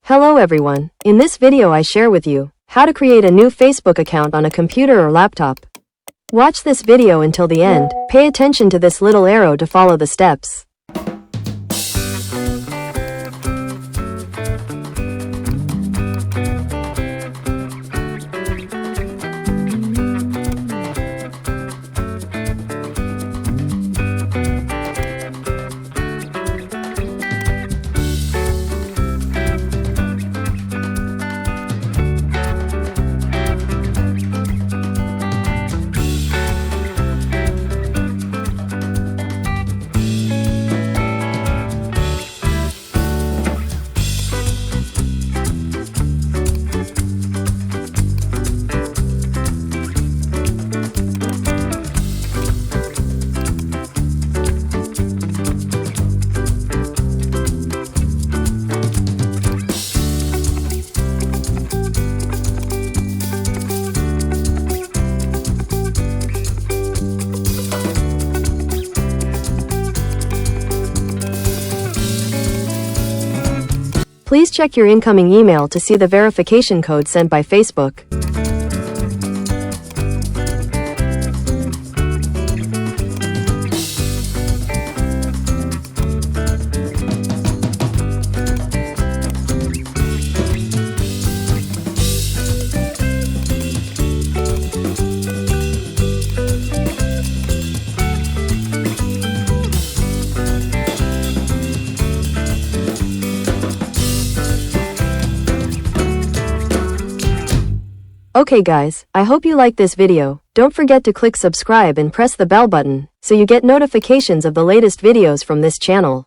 Hello everyone, in this video I share with you how to create a new Facebook account on a computer or laptop. Watch this video until the end, pay attention to this little arrow to follow the steps. Please check your incoming email to see the verification code sent by Facebook. Okay guys, I hope you liked this video. Don't forget to click subscribe and press the bell button, so you get notifications of the latest videos from this channel.